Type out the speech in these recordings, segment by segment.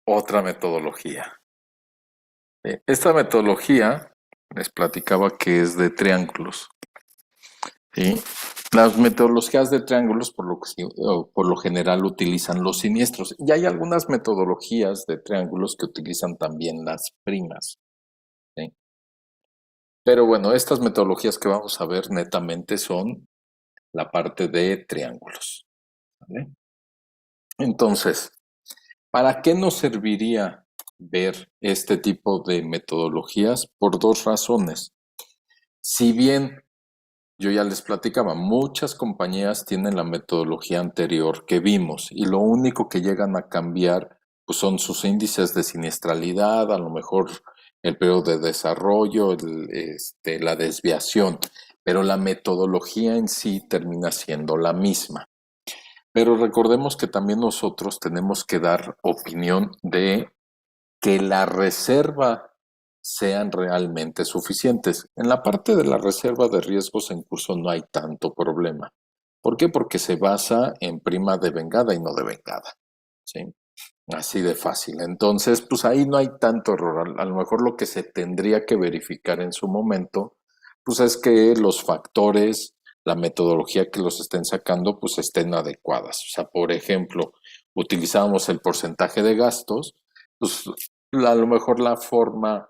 otra metodología. Esta metodología les platicaba que es de triángulos. ¿Sí? Las metodologías de triángulos por lo general utilizan los siniestros. Y hay algunas metodologías de triángulos que utilizan también las primas. ¿Sí? Pero bueno, estas metodologías que vamos a ver netamente son la parte de triángulos. ¿Vale? Entonces, ¿para qué nos serviría ver este tipo de metodologías? Por dos razones. Si bien yo ya les platicaba, muchas compañías tienen la metodología anterior que vimos y lo único que llegan a cambiar pues son sus índices de siniestralidad, a lo mejor el periodo de desarrollo, la desviación, pero la metodología en sí termina siendo la misma. Pero recordemos que también nosotros tenemos que dar opinión de que la reserva sean realmente suficientes. En la parte de la reserva de riesgos en curso no hay tanto problema. ¿Por qué? Porque se basa en prima de vengada y no de vengada. ¿Sí? Así de fácil. Entonces, pues ahí no hay tanto error. A lo mejor lo que se tendría que verificar en su momento, pues es que los factores, la metodología que los estén sacando, pues estén adecuadas. O sea, por ejemplo, utilizamos el porcentaje de gastos, pues a lo mejor la forma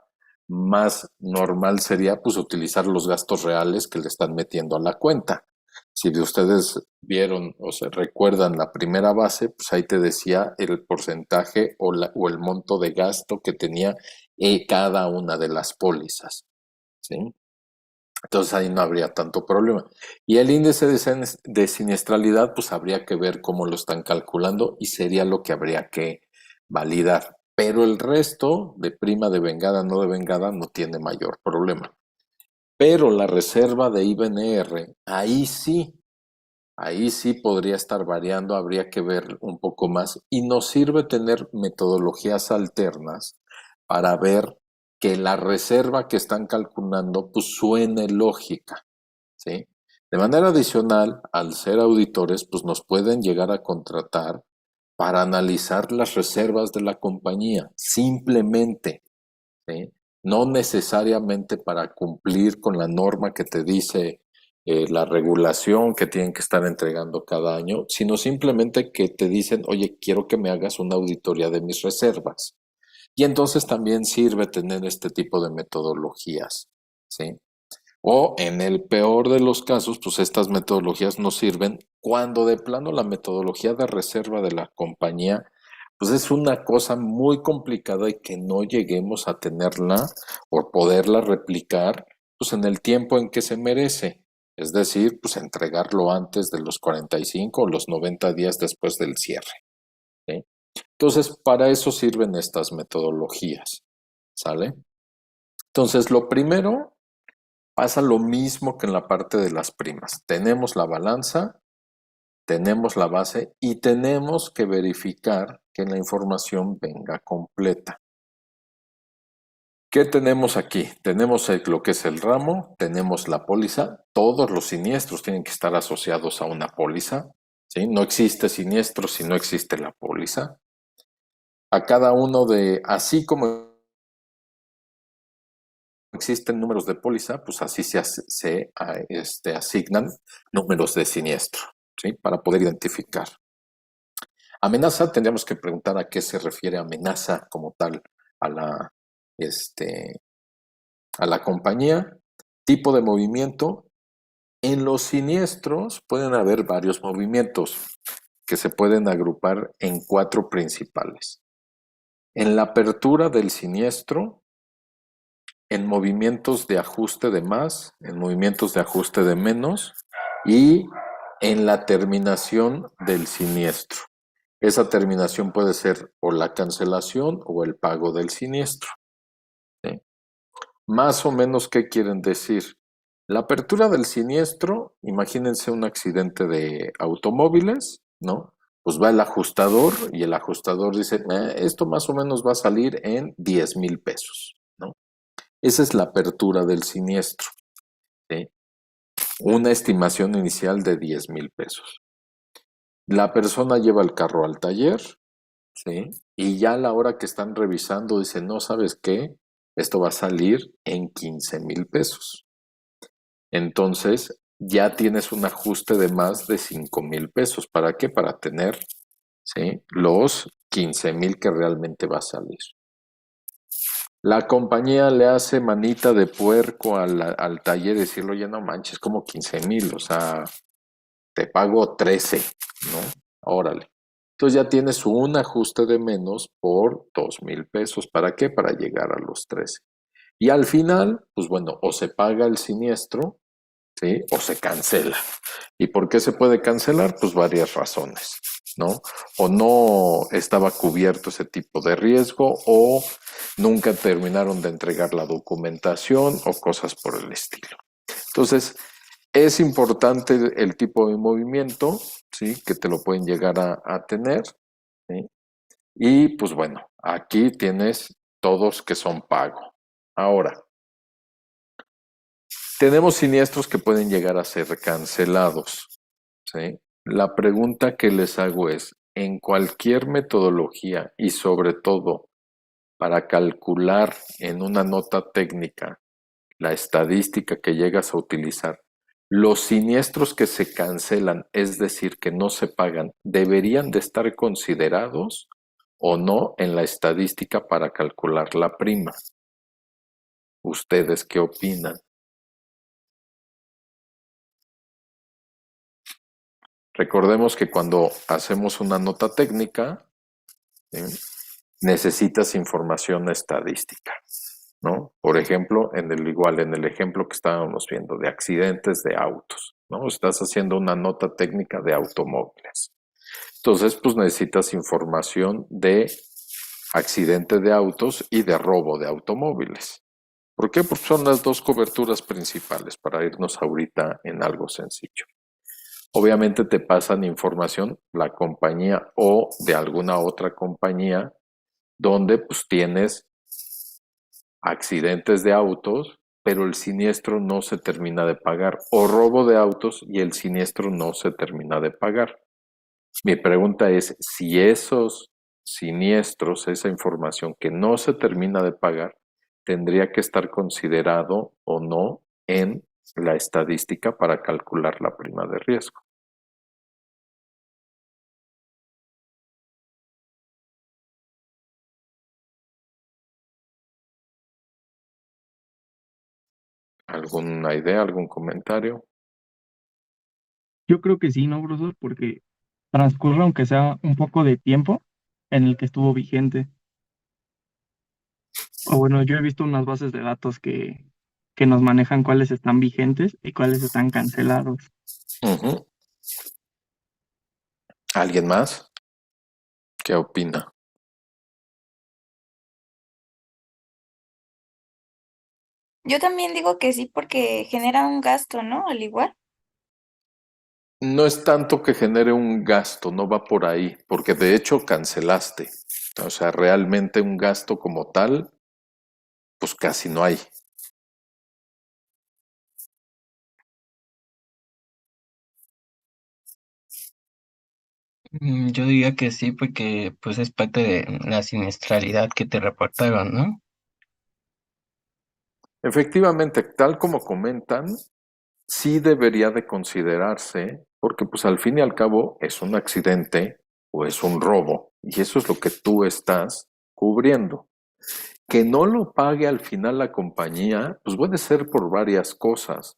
más normal sería pues utilizar los gastos reales que le están metiendo a la cuenta. Si de ustedes vieron o se recuerdan la primera base, pues ahí te decía el porcentaje o el monto de gasto que tenía cada una de las pólizas, ¿sí? Entonces ahí no habría tanto problema. Y el índice de siniestralidad, pues habría que ver cómo lo están calculando y sería lo que habría que validar. Pero el resto de prima de vengada, no de vengada, no tiene mayor problema. Pero la reserva de IBNR, ahí sí podría estar variando, habría que ver un poco más y nos sirve tener metodologías alternas para ver que la reserva que están calculando pues suene lógica, ¿sí? De manera adicional, al ser auditores, pues nos pueden llegar a contratar para analizar las reservas de la compañía, simplemente, ¿sí? No necesariamente para cumplir con la norma que te dice la regulación que tienen que estar entregando cada año, sino simplemente que te dicen, oye, quiero que me hagas una auditoría de mis reservas. Y entonces también sirve tener este tipo de metodologías, ¿sí? O en el peor de los casos, pues estas metodologías nos sirven cuando de plano la metodología de reserva de la compañía, pues es una cosa muy complicada y que no lleguemos a tenerla o poderla replicar, pues en el tiempo en que se merece. Es decir, pues entregarlo antes de los 45 o los 90 días después del cierre, ¿sí? Entonces, para eso sirven estas metodologías, ¿sale? Entonces, lo primero pasa lo mismo que en la parte de las primas. Tenemos la balanza, tenemos la base y tenemos que verificar que la información venga completa. ¿Qué tenemos aquí? Tenemos lo que es el ramo, tenemos la póliza, todos los siniestros tienen que estar asociados a una póliza, ¿sí? No existe siniestro si no existe la póliza. A cada uno así como existen números de póliza, pues así se asignan números de siniestro, ¿sí? Para poder identificar. Amenaza, tendríamos que preguntar a qué se refiere amenaza como tal a la, este, a la compañía. Tipo de movimiento. En los siniestros pueden haber varios movimientos que se pueden agrupar en cuatro principales. En la apertura del siniestro, en movimientos de ajuste de más, en movimientos de ajuste de menos y en la terminación del siniestro. Esa terminación puede ser o la cancelación o el pago del siniestro, ¿sí? Más o menos, ¿qué quieren decir? La apertura del siniestro, imagínense un accidente de automóviles, ¿no? Pues va el ajustador y el ajustador dice, esto más o menos va a salir en 10,000 pesos, ¿no? Esa es la apertura del siniestro, ¿sí? Una estimación inicial de 10,000 pesos. La persona lleva el carro al taller, ¿sí? Y ya a la hora que están revisando dicen, no, ¿sabes qué? Esto va a salir en 15,000 pesos. Entonces ya tienes un ajuste de más de 5,000 pesos. ¿Para qué? Para tener, ¿sí?, los 15,000 que realmente va a salir. La compañía le hace manita de puerco al taller y decirle, oye, no manches, como 15,000, o sea, te pago 13, ¿no? Órale. Entonces ya tienes un ajuste de menos por 2,000 pesos. ¿Para qué? Para llegar a los 13. Y al final, pues bueno, o se paga el siniestro, ¿sí?, o se cancela. ¿Y por qué se puede cancelar? Pues varias razones, ¿no? O no estaba cubierto ese tipo de riesgo, o nunca terminaron de entregar la documentación, o cosas por el estilo. Entonces, es importante el tipo de movimiento, ¿sí?, que te lo pueden llegar a tener, ¿sí? Y pues bueno, aquí tienes todos que son pago. Ahora, tenemos siniestros que pueden llegar a ser cancelados, ¿sí? La pregunta que les hago es, en cualquier metodología y sobre todo para calcular en una nota técnica la estadística que llegas a utilizar, los siniestros que se cancelan, es decir, que no se pagan, ¿deberían de estar considerados o no en la estadística para calcular la prima? ¿Ustedes qué opinan? Recordemos que cuando hacemos una nota técnica, ¿sí?, necesitas información estadística, ¿no? Por ejemplo, en el ejemplo que estábamos viendo de accidentes de autos, ¿no? Estás haciendo una nota técnica de automóviles. Entonces, pues necesitas información de accidente de autos y de robo de automóviles. ¿Por qué? Porque son las dos coberturas principales para irnos ahorita en algo sencillo. Obviamente te pasan información la compañía o de alguna otra compañía donde pues tienes accidentes de autos, pero el siniestro no se termina de pagar, o robo de autos y el siniestro no se termina de pagar. Mi pregunta es si esos siniestros, esa información que no se termina de pagar, tendría que estar considerado o no en la estadística para calcular la prima de riesgo. ¿Alguna idea, algún comentario? Yo creo que sí, ¿no, profesor? Porque transcurre aunque sea un poco de tiempo en el que estuvo vigente. O bueno, yo he visto unas bases de datos que nos manejan cuáles están vigentes y cuáles están cancelados. Ujú. ¿Alguien más? ¿Qué opina? Yo también digo que sí porque genera un gasto, ¿no? Al igual. No es tanto que genere un gasto, no va por ahí, porque de hecho cancelaste. O sea, realmente un gasto como tal, pues casi no hay. Yo diría que sí, porque pues es parte de la siniestralidad que te reportaron, ¿no? Efectivamente, tal como comentan, sí debería de considerarse, porque pues al fin y al cabo es un accidente o es un robo, y eso es lo que tú estás cubriendo. Que no lo pague al final la compañía, pues puede ser por varias cosas,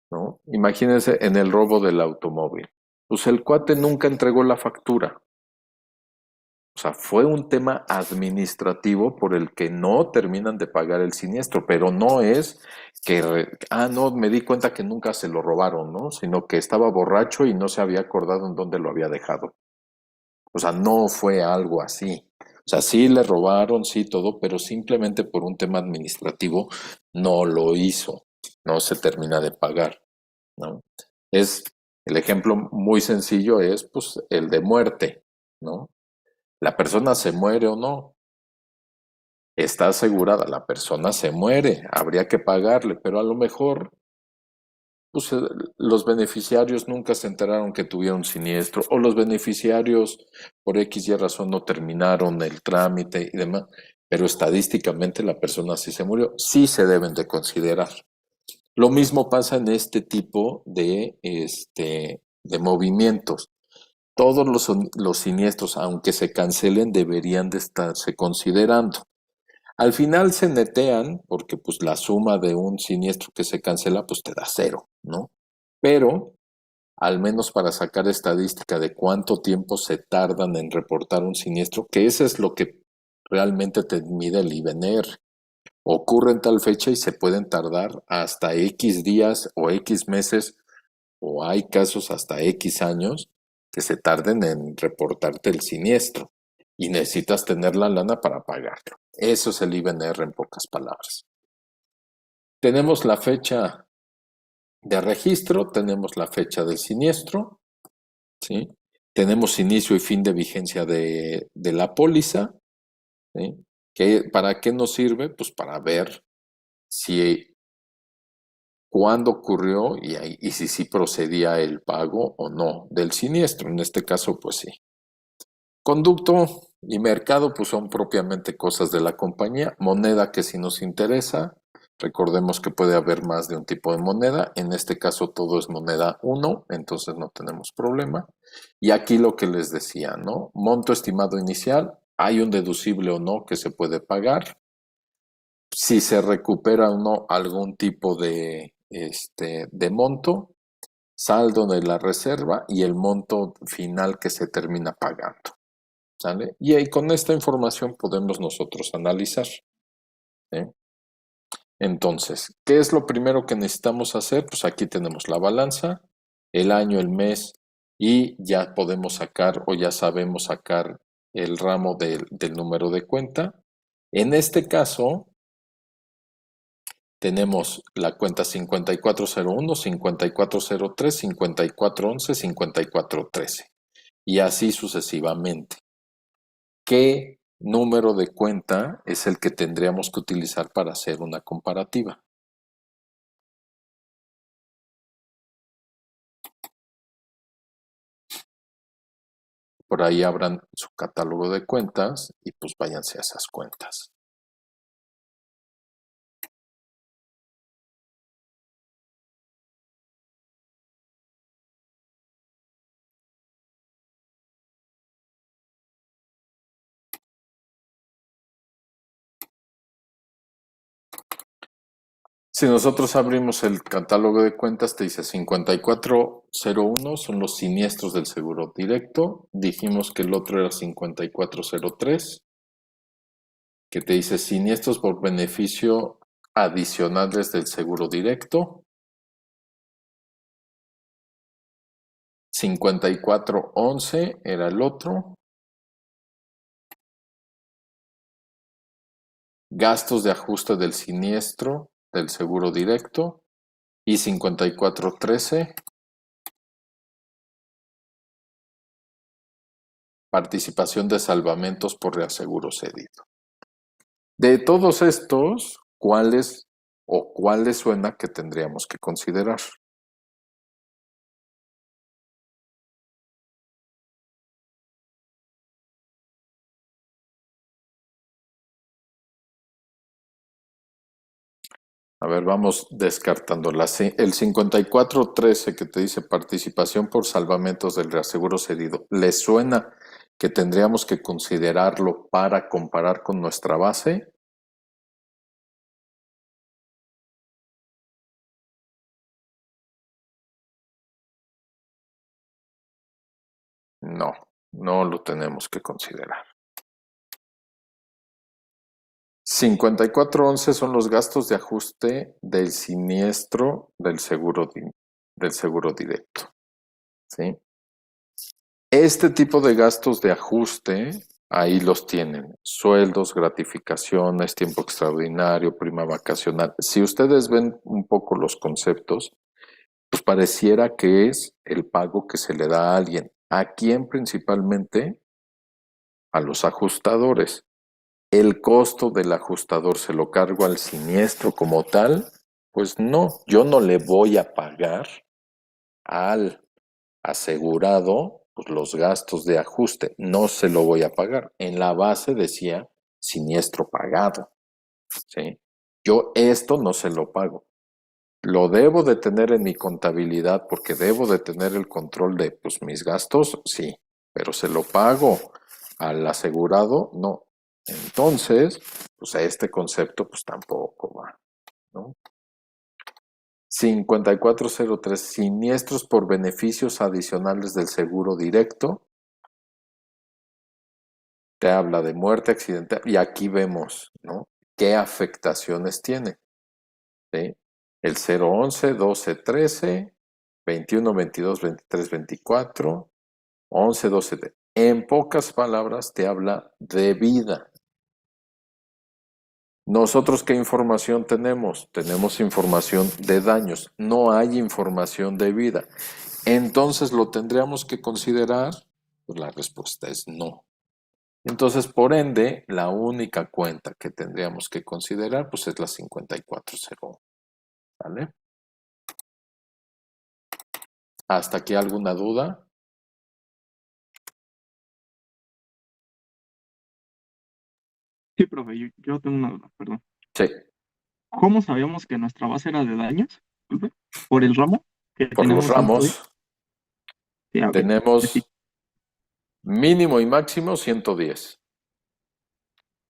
¿no? Imagínense en el robo del automóvil. Pues el cuate nunca entregó la factura. O sea, fue un tema administrativo por el que no terminan de pagar el siniestro, pero no es no, me di cuenta que nunca se lo robaron, ¿no? Sino que estaba borracho y no se había acordado en dónde lo había dejado. O sea, no fue algo así. O sea, sí le robaron, sí todo, pero simplemente por un tema administrativo no lo hizo. No se termina de pagar, ¿no? Es, el ejemplo muy sencillo es, pues, el de muerte, ¿no? La persona se muere o no, está asegurada, la persona se muere, habría que pagarle, pero a lo mejor pues los beneficiarios nunca se enteraron que tuvieron siniestro, o los beneficiarios por X y razón no terminaron el trámite y demás, pero estadísticamente la persona sí se murió, sí se deben de considerar. Lo mismo pasa en este tipo de movimientos. Todos los siniestros, aunque se cancelen, deberían de estarse considerando. Al final se netean, porque pues la suma de un siniestro que se cancela, pues te da 0, ¿no? Pero, al menos para sacar estadística de cuánto tiempo se tardan en reportar un siniestro, que eso es lo que realmente te mide el IBNR. Ocurre en tal fecha y se pueden tardar hasta X días o X meses, o hay casos hasta X años que se tarden en reportarte el siniestro y necesitas tener la lana para pagarlo. Eso es el IBNR en pocas palabras. Tenemos la fecha de registro, tenemos la fecha del siniestro, ¿sí? Tenemos inicio y fin de vigencia de la póliza, ¿sí? ¿Para qué nos sirve? Pues para ver si cuándo ocurrió y si sí procedía el pago o no del siniestro. En este caso, pues sí. Conducto y mercado, pues son propiamente cosas de la compañía. Moneda que sí nos interesa. Recordemos que puede haber más de un tipo de moneda. En este caso todo es moneda 1, entonces no tenemos problema. Y aquí lo que les decía, ¿no? Monto estimado inicial. ¿Hay un deducible o no que se puede pagar? Si se recupera o no algún tipo de monto, saldo de la reserva y el monto final que se termina pagando. ¿Sale? Y ahí con esta información podemos nosotros analizar. ¿Sí? Entonces, ¿qué es lo primero que necesitamos hacer? Pues aquí tenemos la balanza, el año, el mes, y ya podemos sacar o ya sabemos sacar el ramo del número de cuenta. En este caso, tenemos la cuenta 5401, 5403, 5411, 5413 y así sucesivamente. ¿Qué número de cuenta es el que tendríamos que utilizar para hacer una comparativa? Por ahí abran su catálogo de cuentas y pues váyanse a esas cuentas. Si nosotros abrimos el catálogo de cuentas, te dice 5401 son los siniestros del seguro directo. Dijimos que el otro era 5403, que te dice siniestros por beneficio adicionales del seguro directo. 5411 era el otro. Gastos de ajuste del siniestro del seguro directo. Y 5413, participación de salvamentos por reaseguro cedido. De todos estos, ¿cuáles suena que tendríamos que considerar? A ver, vamos descartando. El 5413 que te dice participación por salvamentos del reaseguro cedido, ¿le suena que tendríamos que considerarlo para comparar con nuestra base? No, no lo tenemos que considerar. 5411 son los gastos de ajuste del siniestro del seguro directo. ¿Sí? Este tipo de gastos de ajuste, ahí los tienen. Sueldos, gratificaciones, tiempo extraordinario, prima vacacional. Si ustedes ven un poco los conceptos, pues pareciera que es el pago que se le da a alguien. ¿A quién principalmente? A los ajustadores. El costo del ajustador se lo cargo al siniestro como tal Pues no, yo no le voy a pagar al asegurado pues, los gastos de ajuste, no se lo voy a pagar. En la base decía siniestro pagado, ¿sí? Yo esto no se lo pago. Lo debo de tener en mi contabilidad porque debo de tener el control de pues, mis gastos, sí, pero se lo pago al asegurado, no. Entonces, pues a este concepto pues tampoco va, ¿no? 5403, siniestros por beneficios adicionales del seguro directo. Te habla de muerte accidental y aquí vemos, ¿no? ¿Qué afectaciones tiene? ¿Sí? El 011, 12, 13, 21, 22, 23, 24, 11, 12. En pocas palabras te habla de vida. ¿Nosotros qué información tenemos? Tenemos información de daños, no hay información de vida. Entonces, ¿lo tendríamos que considerar? Pues la respuesta es no. Entonces, por ende, la única cuenta que tendríamos que considerar pues es la 5401. ¿Vale? ¿Hasta aquí alguna duda? Sí, profe, yo tengo una duda, perdón. Sí, ¿Cómo sabíamos que nuestra base era de daños? Disculpe, ¿por el ramo que por los tenemos 110? ramos Sí, ok. Sí, tenemos mínimo y máximo 110.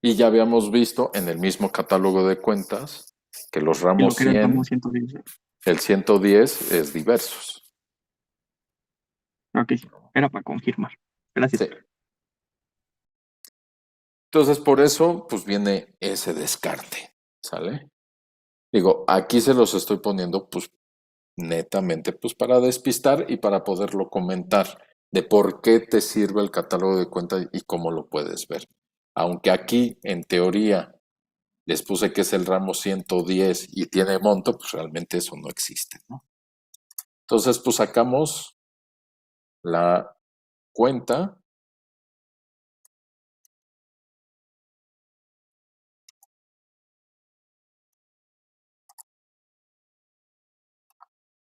Y ya habíamos visto en el mismo catálogo de cuentas que los y lo ramos que era el ramo 100, 110. el 110 es diversos. Ok, sí, era para confirmar. Gracias. Sí. Entonces, por eso, pues viene ese descarte, ¿sale? Digo, aquí se los estoy poniendo, pues, netamente, pues, para despistar y para poderlo comentar de por qué te sirve el catálogo de cuentas y cómo lo puedes ver. Aunque aquí, en teoría, les puse que es el ramo 110 y tiene monto, pues realmente eso no existe, ¿no? Entonces, pues sacamos la cuenta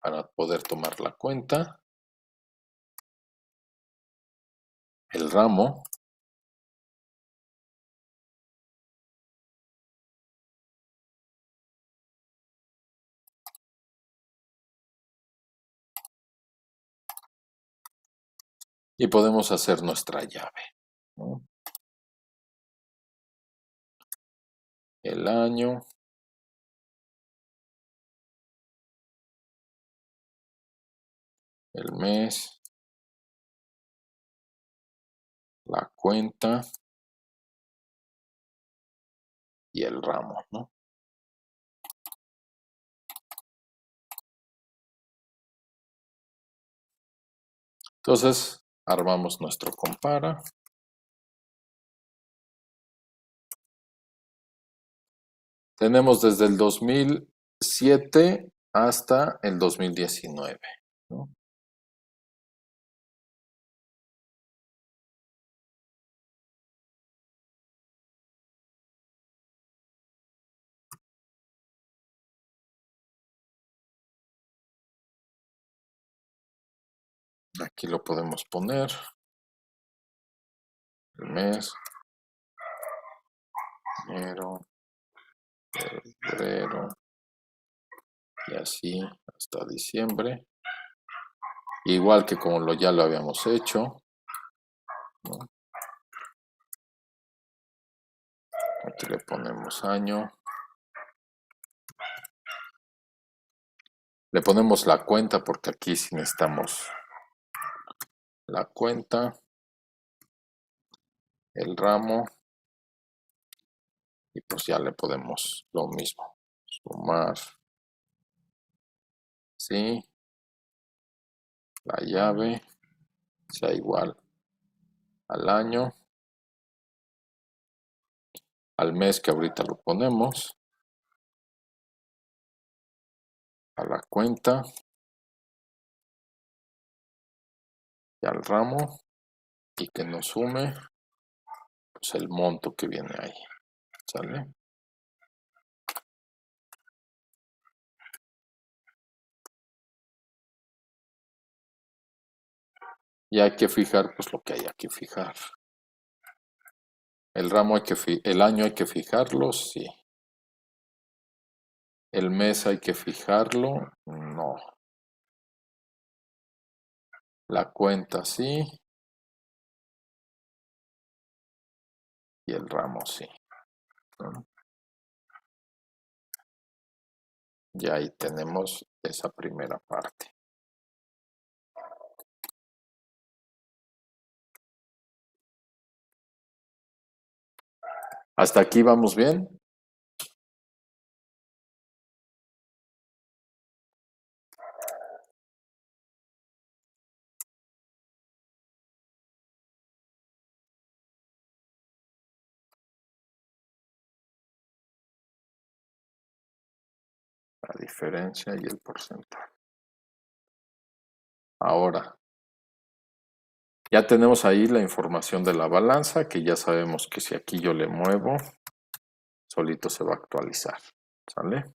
para poder tomar la cuenta, el ramo, y podemos hacer nuestra llave, ¿no? El año, el mes, la cuenta y el ramo, ¿no? Entonces, armamos nuestro compara. Tenemos desde el 2007 hasta el 2019, ¿no? Aquí lo podemos poner, el mes, enero, febrero, y así hasta diciembre. Igual que como ya lo habíamos hecho, ¿no? Aquí le ponemos año. Le ponemos la cuenta porque aquí sí necesitamos la cuenta, el ramo y pues ya le podemos lo mismo, sumar, sí, la llave sea igual al año, al mes que ahorita lo ponemos, a la cuenta y al ramo y que nos sume pues el monto que viene ahí, ¿sale? Y hay que fijar pues lo que hay que fijar. El ramo el año hay que fijarlo, sí. El mes hay que fijarlo, no. La cuenta sí. Y el ramo sí. ¿No? Y ahí tenemos esa primera parte. ¿Hasta aquí vamos bien? La diferencia y el porcentaje. Ahora, ya tenemos ahí la información de la balanza, que ya sabemos que si aquí yo le muevo, solito se va a actualizar. ¿Sale?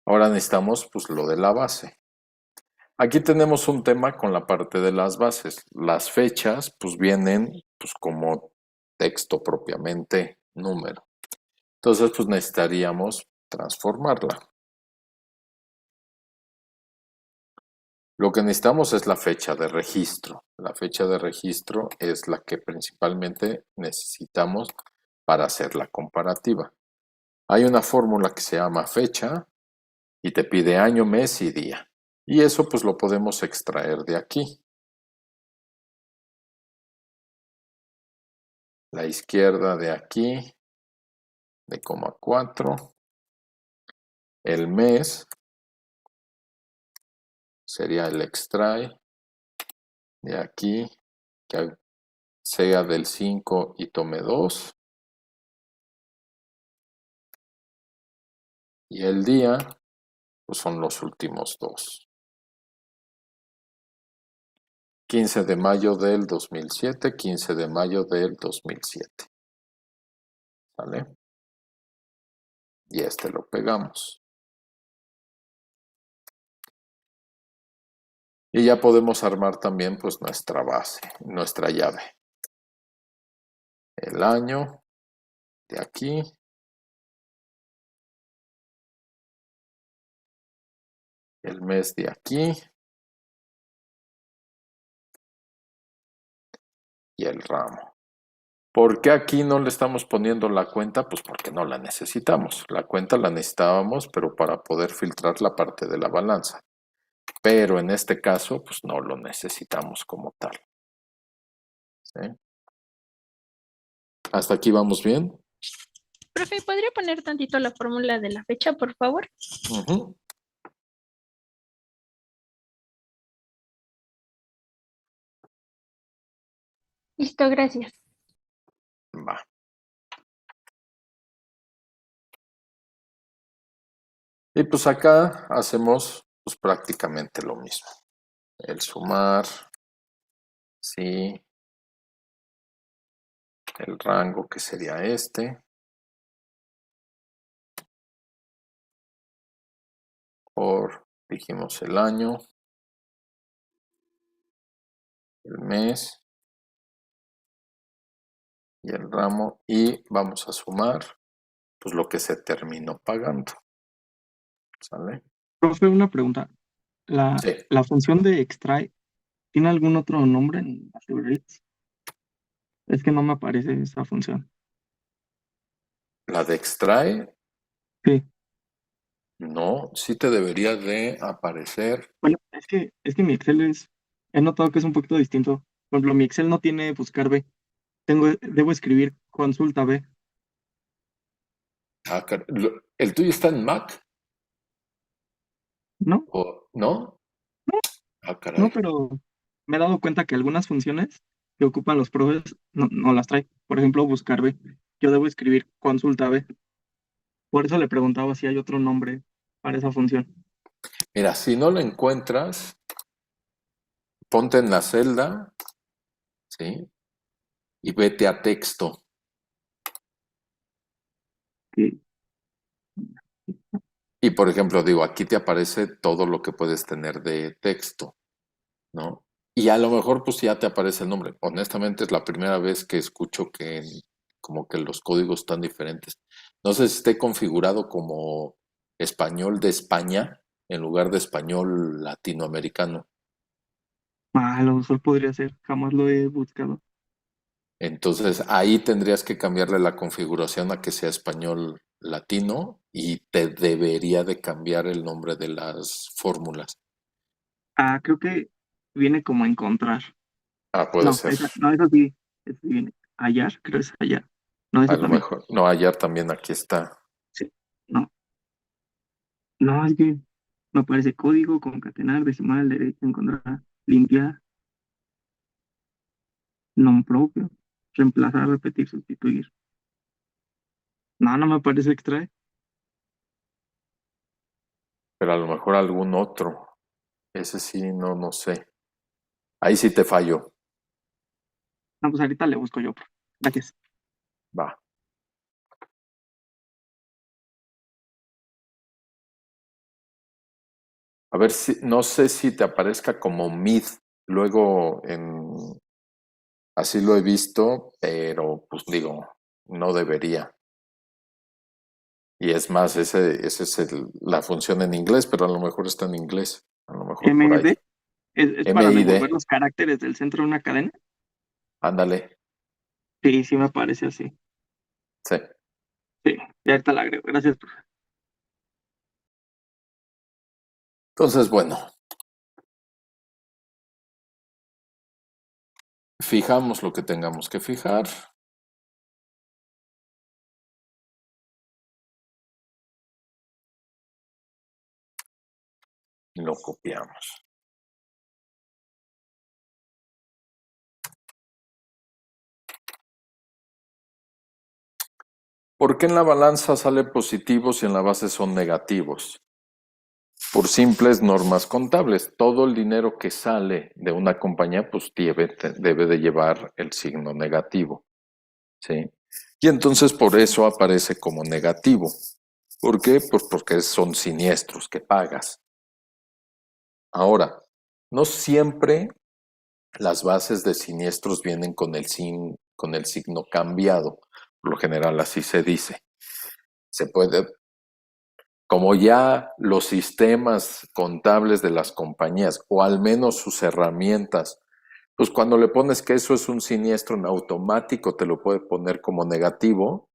Ahora necesitamos pues lo de la base. Aquí tenemos un tema con la parte de las bases. Las fechas pues vienen pues como texto propiamente, número. Entonces pues necesitaríamos transformarla. Lo que necesitamos es la fecha de registro. La fecha de registro es la que principalmente necesitamos para hacer la comparativa. Hay una fórmula que se llama fecha y te pide año, mes y día. Y eso pues lo podemos extraer de aquí. La izquierda de aquí, de 4. El mes sería el extrae de aquí, que sea del 5 y tome 2. Y el día pues son los últimos 2. 15 de mayo del 2007, 15 de mayo del 2007. ¿Vale? Y este lo pegamos. Y ya podemos armar también pues nuestra base, nuestra llave. El año de aquí. El mes de aquí. Y el ramo. ¿Por qué aquí no le estamos poniendo la cuenta? Pues porque no la necesitamos. La cuenta la necesitábamos, pero para poder filtrar la parte de la balanza. Pero en este caso, pues no lo necesitamos como tal. ¿Sí? ¿Hasta aquí vamos bien? Profe, ¿podría poner tantito la fórmula de la fecha, por favor? Ujú. Listo, gracias. Va. Y pues acá hacemos pues prácticamente lo mismo. El sumar, sí. El rango que sería este. Por, dijimos el año. El mes. Y el ramo. Y vamos a sumar pues lo que se terminó pagando. ¿Sale? Profe, una pregunta. ¿La, Sí. la función de extrae tiene algún otro nombre en las librerías? Es que no me aparece esa función. La de extrae, Sí. no, sí te debería de aparecer. Bueno, es que mi Excel he notado que es un poquito distinto. Por ejemplo, mi Excel no tiene buscar B. Debo escribir consulta B, ¿El tuyo está en Mac? ¿no? ¿O no? Ah, caray. No, pero me he dado cuenta que algunas funciones que ocupan los profes no las trae. Por ejemplo, buscar B. Yo debo escribir consulta B. Por eso le preguntaba si hay otro nombre para esa función. Mira, si no lo encuentras, ponte en la celda, ¿sí? Y vete a texto. Que- Y por ejemplo, digo, aquí te aparece todo lo que puedes tener de texto. ¿no? Y a lo mejor pues ya te aparece el nombre. Honestamente es la primera vez que escucho que como que los códigos están diferentes. No sé si esté configurado como español de España en lugar de español latinoamericano. A lo mejor podría ser, jamás lo he buscado. Entonces ahí tendrías que cambiarle la configuración a que sea español latino y te debería de cambiar el nombre de las fórmulas. Creo que viene como a encontrar. Ah, puede No, ser. no, eso sí, viene. Hallar, creo que es hallar. No, A eso lo también. mejor. No, hallar también aquí está. Sí. No, no, es que me parece código, concatenar, decimal, derecho, encontrar, limpiar, non propio, reemplazar, repetir, sustituir. No, no me parece extrae. Pero a lo mejor algún otro. Ese sí, no sé. Ahí sí te fallo. No, pues ahorita le busco yo. Gracias. Va. A ver si, no sé si te aparezca como mid. Luego así lo he visto, pero pues digo, no debería. Y es más, ese es la función en inglés, pero a lo mejor está en inglés. A lo mejor por ahí. MD es para MID, devolver los caracteres del centro de una cadena. ándale. Sí, sí me parece así. Sí. Sí, ya ahorita la agrego. Gracias. Entonces, bueno, fijamos lo que tengamos que fijar. Y lo copiamos. ¿Por qué en la balanza sale positivos y en la base son negativos? Por simples normas contables. Todo el dinero que sale de una compañía pues debe de llevar el signo negativo. ¿Sí? Y entonces por eso aparece como negativo. ¿Por qué? Pues porque son siniestros que pagas. Ahora, no siempre las bases de siniestros vienen con el signo cambiado. Por lo general así se dice. Se puede, como ya los sistemas contables de las compañías, o al menos sus herramientas, pues cuando le pones que eso es un siniestro en automático te lo puede poner como negativo,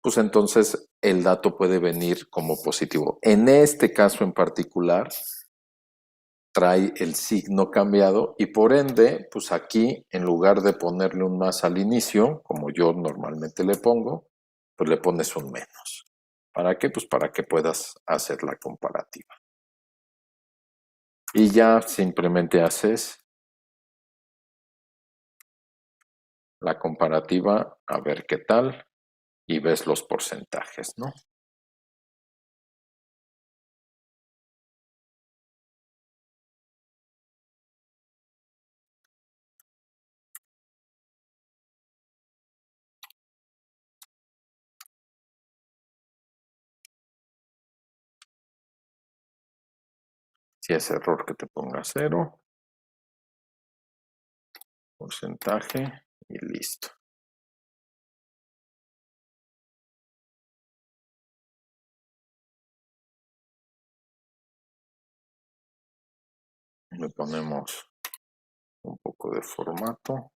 pues entonces el dato puede venir como positivo. En este caso en particular, trae el signo cambiado y por ende, pues aquí en lugar de ponerle un más al inicio, como yo normalmente le pongo, pues le pones un menos. ¿Para qué? Pues para que puedas hacer la comparativa. Y ya simplemente haces la comparativa a ver qué tal y ves los porcentajes, ¿no? Si es error que te ponga 0, porcentaje y listo. Le ponemos un poco de formato.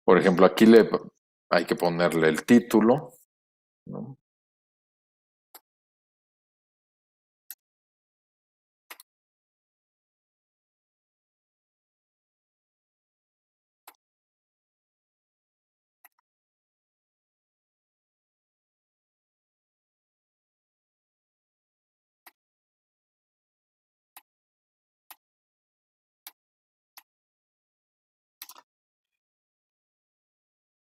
Por ejemplo, aquí hay que ponerle el título, ¿no?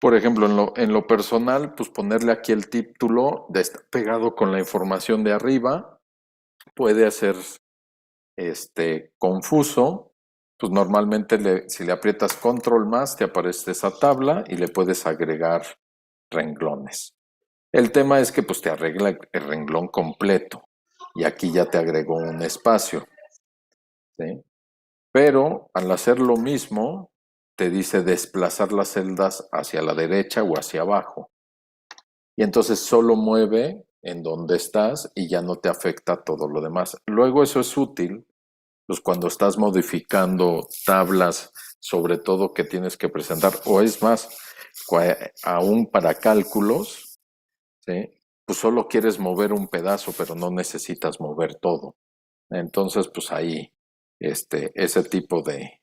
Por ejemplo, en lo personal, pues ponerle aquí el título pegado con la información de arriba puede hacer confuso. Pues normalmente si le aprietas control más te aparece esa tabla y le puedes agregar renglones. El tema es que pues te arregla el renglón completo y aquí ya te agregó un espacio. ¿sí? Pero al hacer lo mismo, te dice desplazar las celdas hacia la derecha o hacia abajo. Y entonces solo mueve en donde estás y ya no te afecta todo lo demás. Luego eso es útil, pues cuando estás modificando tablas, sobre todo que tienes que presentar, o es más, aún para cálculos, ¿sí? Pues solo quieres mover un pedazo, pero no necesitas mover todo. Entonces, pues ahí, ese tipo de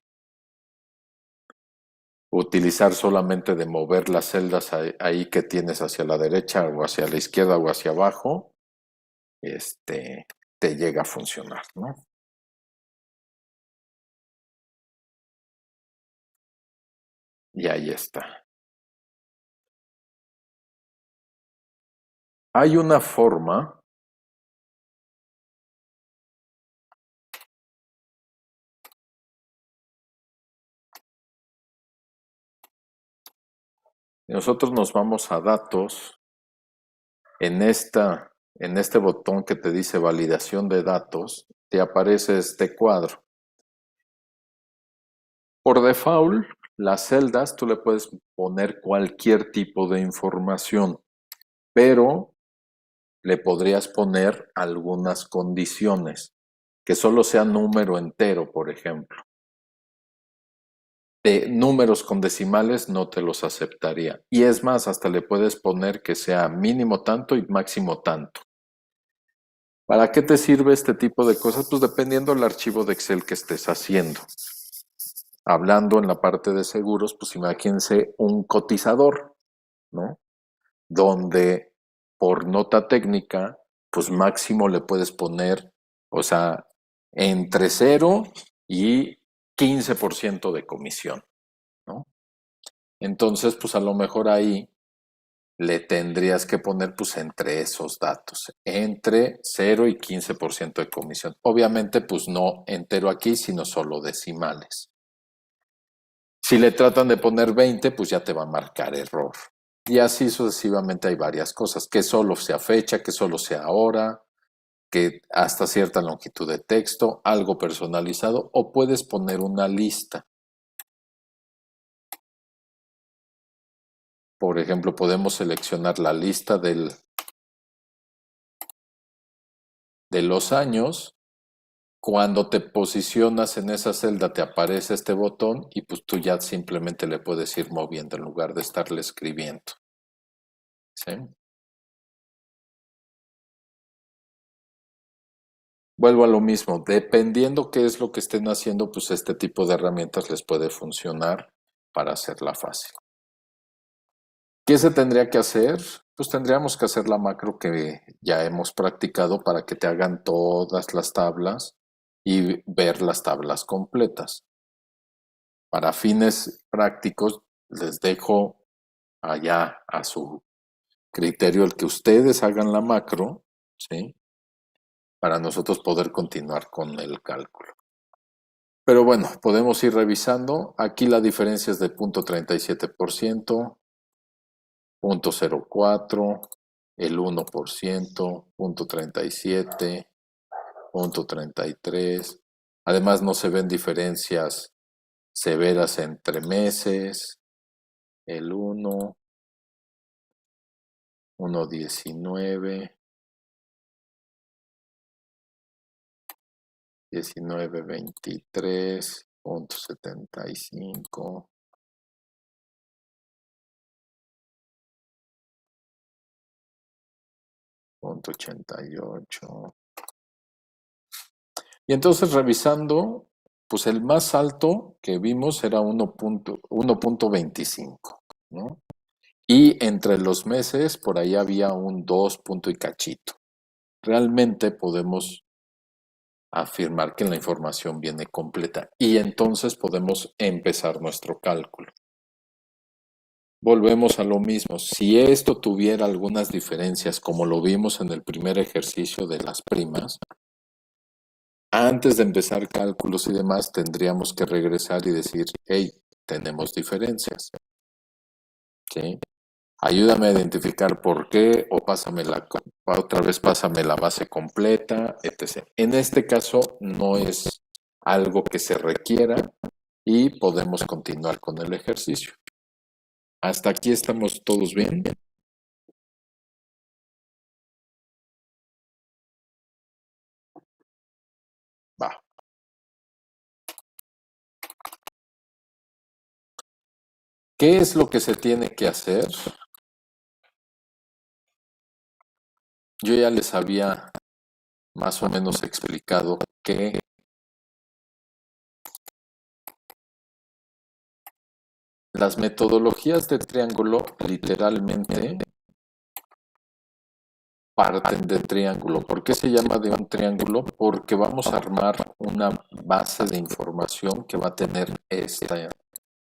utilizar solamente de mover las celdas ahí que tienes hacia la derecha o hacia la izquierda o hacia abajo, te llega a funcionar, ¿no? Y ahí está. Hay una forma nosotros nos vamos a datos en este botón que te dice validación de datos, te aparece este cuadro. Por default, las celdas tú le puedes poner cualquier tipo de información, pero le podrías poner algunas condiciones, que solo sea número entero, por ejemplo. De números con decimales no te los aceptaría. Y es más, hasta le puedes poner que sea mínimo tanto y máximo tanto. ¿Para qué te sirve este tipo de cosas? Pues dependiendo del archivo de Excel que estés haciendo. Hablando en la parte de seguros, pues imagínense un cotizador, ¿no? Donde por nota técnica, pues máximo le puedes poner, o sea, entre 0 y 15% de comisión, ¿no? Entonces, pues a lo mejor ahí le tendrías que poner pues entre esos datos, entre 0 y 15% de comisión. Obviamente, pues no entero aquí, sino solo decimales. Si le tratan de poner 20, pues ya te va a marcar error. Y así sucesivamente hay varias cosas, que solo sea fecha, que solo sea hora, que hasta cierta longitud de texto, algo personalizado, o puedes poner una lista. Por ejemplo, podemos seleccionar la lista de los años. Cuando te posicionas en esa celda te aparece este botón y pues tú ya simplemente le puedes ir moviendo en lugar de estarle escribiendo. ¿Sí? Vuelvo a lo mismo, dependiendo qué es lo que estén haciendo, pues este tipo de herramientas les puede funcionar para hacerla fácil. ¿Qué se tendría que hacer? Pues tendríamos que hacer la macro que ya hemos practicado para que te hagan todas las tablas y ver las tablas completas. Para fines prácticos, les dejo allá a su criterio el que ustedes hagan la macro, ¿sí? Para nosotros poder continuar con el cálculo. Pero bueno, podemos ir revisando. Aquí la diferencia es de 0.37%, 0.04, el 1%, 0.37, 0.33. Además no se ven diferencias severas entre meses. El 1, 1.19, 19.23, 0.75. .88. Y entonces revisando, pues el más alto que vimos era 1.25, ¿no? Y entre los meses por ahí había un 2 punto y cachito. Realmente podemos afirmar que la información viene completa y entonces podemos empezar nuestro cálculo. Volvemos a lo mismo. Si esto tuviera algunas diferencias, como lo vimos en el primer ejercicio de las primas, antes de empezar cálculos y demás, tendríamos que regresar y decir, hey, tenemos diferencias. ¿Sí? Ayúdame a identificar por qué, o otra vez pásame la base completa, etc. En este caso no es algo que se requiera y podemos continuar con el ejercicio. ¿Hasta aquí estamos todos bien? Va. ¿Qué es lo que se tiene que hacer? Yo ya les había más o menos explicado que las metodologías de triángulo literalmente parten de triángulo. ¿Por qué se llama de un triángulo? Porque vamos a armar una base de información que va a tener esta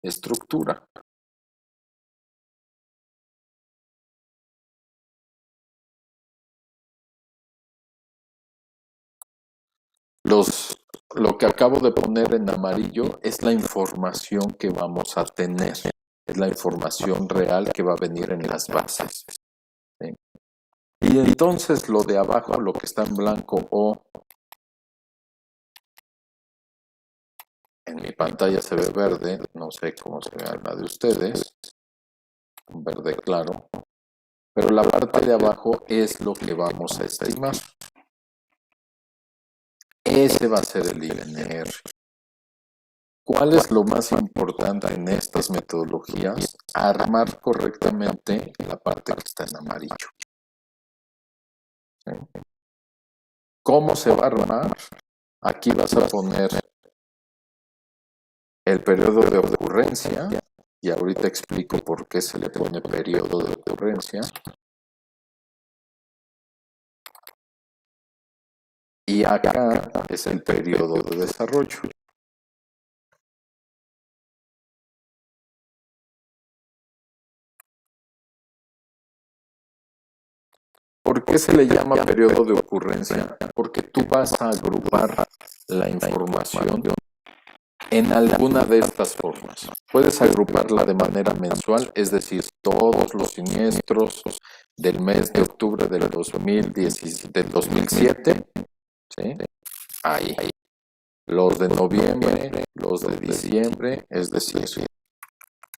estructura. Lo que acabo de poner en amarillo es la información que vamos a tener. Es la información real que va a venir en las bases. ¿Sí? Y entonces lo de abajo, lo que está en blanco o en mi pantalla se ve verde, no sé cómo se ve la de ustedes, un verde claro, pero la parte de abajo es lo que vamos a estimar. Ese va a ser el INR. ¿Cuál es lo más importante en estas metodologías? Armar correctamente la parte que está en amarillo. ¿Sí? ¿Cómo se va a armar? Aquí vas a poner el periodo de ocurrencia, y ahorita explico por qué se le pone periodo de ocurrencia. Y acá es el periodo de desarrollo. ¿Por qué se le llama periodo de ocurrencia? Porque tú vas a agrupar la información en alguna de estas formas. Puedes agruparla de manera mensual, es decir, todos los siniestros del mes de octubre del 2007, ¿sí? Ahí. Los de noviembre, los de diciembre, es decir,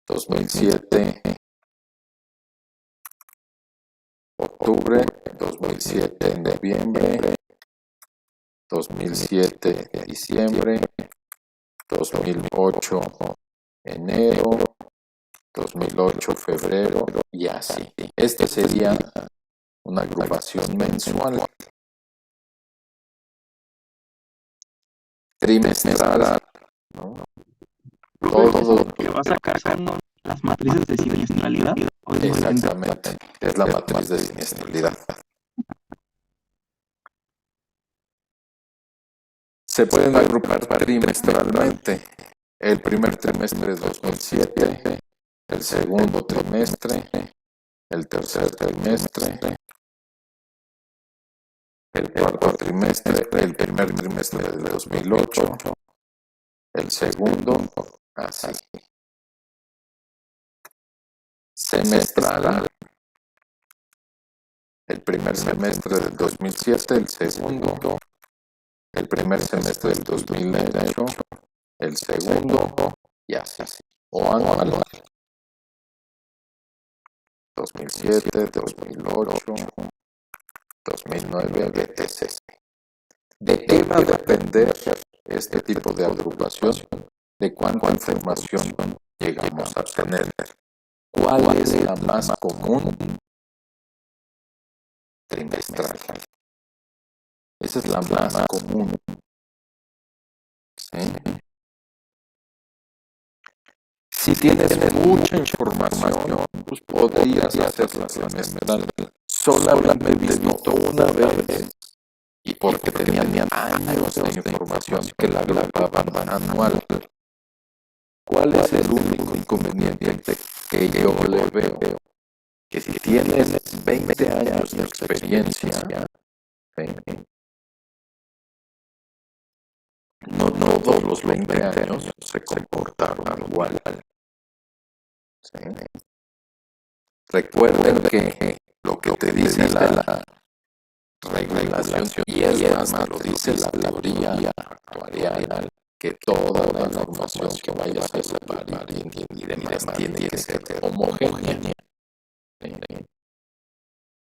2007, octubre, 2007, noviembre, 2007, diciembre, 2008, enero, 2008, febrero y así. Este sería una agrupación mensual. Trimestral, ¿no? Todo. Lo que va a sacar son las matrices de siniestralidad. ¿O es diferente? Exactamente, es la matriz de siniestralidad. Se pueden agrupar trimestralmente. El primer trimestre es 2007, el segundo trimestre, el tercer trimestre, el cuarto trimestre, el primer trimestre del 2008, el segundo, así. Semestral, el primer semestre del 2007, el segundo, el primer semestre del 2008, el segundo, y así. O anual, 2007, 2008, 2009, etc. ¿De qué va a depender este tipo de agrupación? De cuánta información llegamos a tener. ¿Cuál es la más común? Trimestral. Esa es la más común. ¿Sí? Si tienes mucha información, pues podrías hacerla semestral. Solamente he visto una vez, y porque tenían años de información que la agrupaban anual. ¿Cuál es el único inconveniente que yo le veo? Que si tienes 20 años de experiencia, ¿sí? No todos los 20 años se comportaron igual. ¿Sí? Recuerden que lo que te dice la regulación, y es más, lo dice la teoría actuarial, que toda la información que vayas a ocupar y demás tiene que ser homogénea.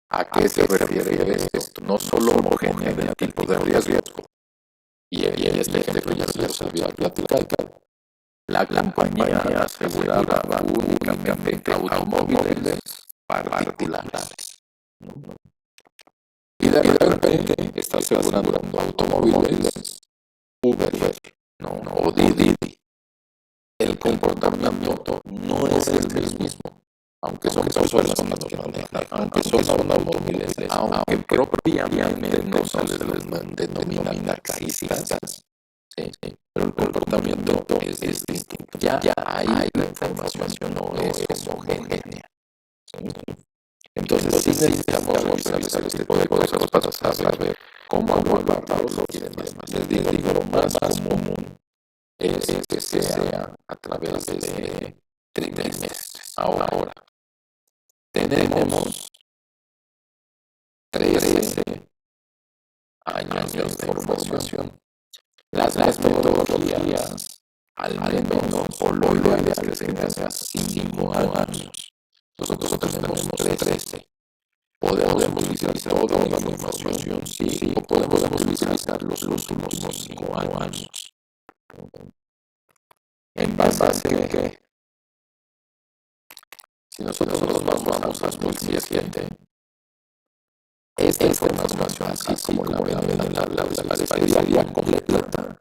¿A qué se refiere esto? No solo homogénea del tipo de riesgo. Y este ejemplo ya se había platicado. La compañía aseguraba únicamente automóviles particulares. Y de repente está asegurando automóviles Uber, ¿no? O Didi. El comportamiento no es el mismo. Aunque son personas que manejan, aunque son automóviles, aunque propiamente no se les denomina taxistas, ¿sí? Pero el comportamiento es distinto. Ya ahí la información no es homogénea. ¿Sí? Entonces sí necesitamos revisar este tipo de cosas para saber cómo abordarlos y demás. Les digo, lo más común es que sea a través de trimestres. Ahora, tenemos 13 años de información. Las metodologías, al menos, o lo ideal es que tengan 5 años. Nosotros tenemos 13. Podemos utilizar toda la información, sí, o podemos utilizar los últimos 5 años. En base a que, si nosotros nos vamos a 2017, esta información, así como la ven en la tabla, les parecería completa.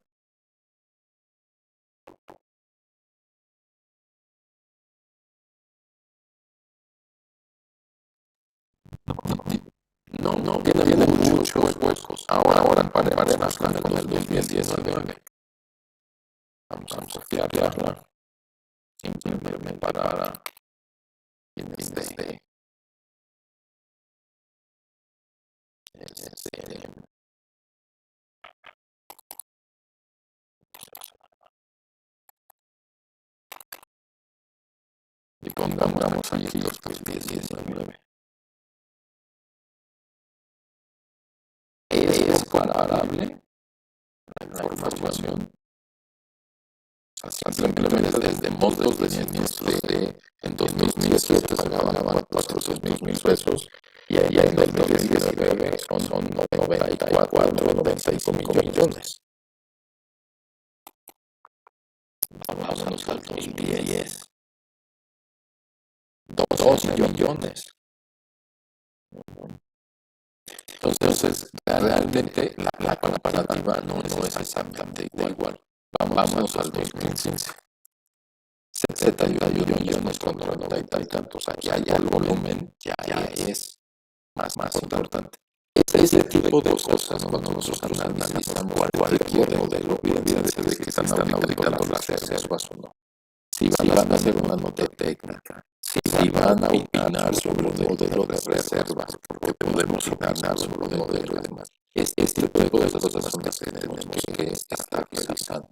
No, tiene muchos huecos. Ahora paremos con el 2019. Vamos a copiarla simplemente para quienes de y pongamos aquí los 2019. Es comparable la información. Simplemente desde montos de siniestros en 2017 se pagaban 400,000 pesos y allá en 2019 son 94, 95 millones. Vámonos al 2010. 12 millones. Entonces, realmente la comparativa no es exactamente igual. Vamos al 2015. 71 millones contra 90 y tantos. Ya el volumen ya es más importante. Ese tipo de cosas, cuando nosotros analizamos cualquier modelo, olvídense de que están auditando las reservas o no. Si van a hacer una nota técnica, si van a opinar sobre el modelo de reservas, porque podemos opinar sobre el modelo y demás. Este tipo de cosas son las que tenemos que estar realizando.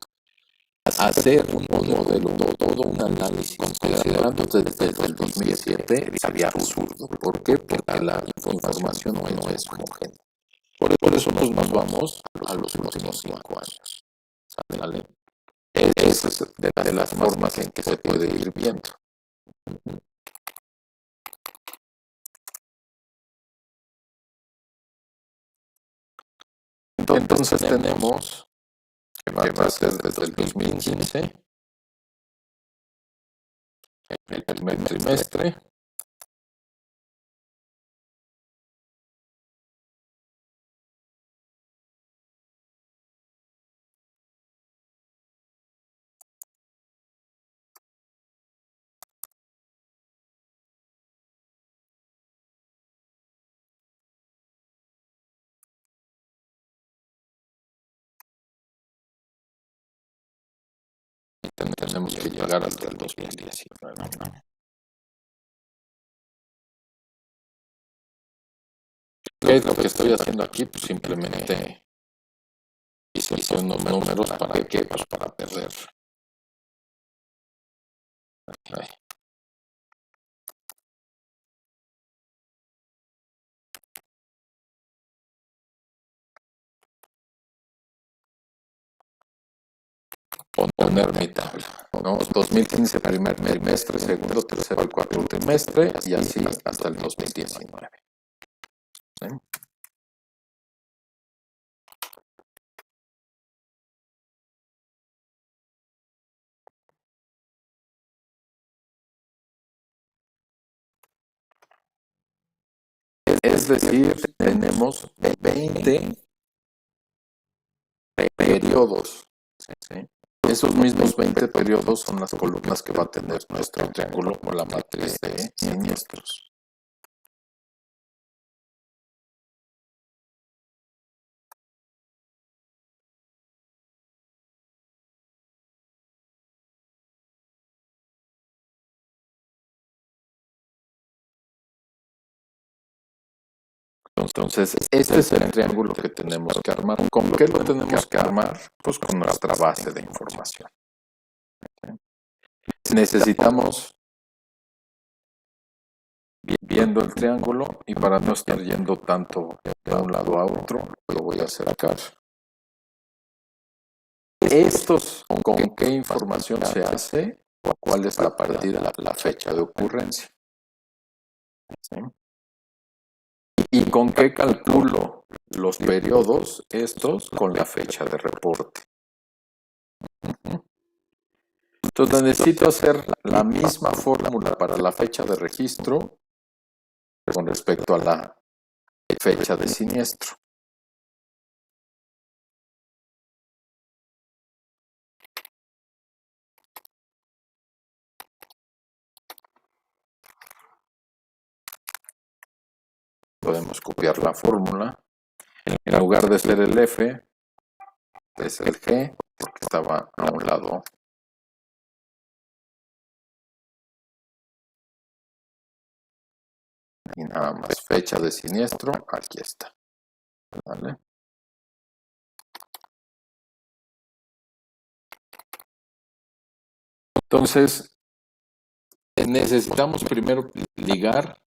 Hacer un modelo, todo un análisis, considerando desde el 2007, sería absurdo. ¿Por qué? Porque la información no es homogénea. Por eso nos vamos a los últimos 5 años. ¿Sale? Esa es de las formas en que se puede ir viendo. Entonces tenemos que va a ser desde el 2015, el primer trimestre, y tenemos que llegar hasta el 2019. ¿Qué es lo que estoy haciendo aquí? Pues simplemente hice unos números para qué, pues para perder. Ahí. poner mi tabla, ¿no? 2015 primer trimestre, segundo, tercero y cuarto trimestre, y así hasta el 2019. ¿Sí? Es decir, tenemos 20 periodos. ¿Sí? Esos mismos 20 periodos son las columnas que va a tener nuestro triángulo o la matriz de siniestros. Entonces, este es el triángulo que tenemos que armar. ¿Con qué lo tenemos que armar? Pues con nuestra base de información. Necesitamos, viendo el triángulo, y para no estar yendo tanto de un lado a otro, lo voy a acercar. Estos, ¿con qué información se hace? ¿Cuál es la partida, la fecha de ocurrencia? ¿Sí? ¿Y con qué calculo los periodos estos? Con la fecha de reporte. Entonces necesito hacer la misma fórmula para la fecha de registro con respecto a la fecha de siniestro. Podemos copiar la fórmula. En lugar de ser el F, es el G, porque estaba a un lado. Y nada más, fecha de siniestro, aquí está. ¿Vale? Entonces, necesitamos primero ligar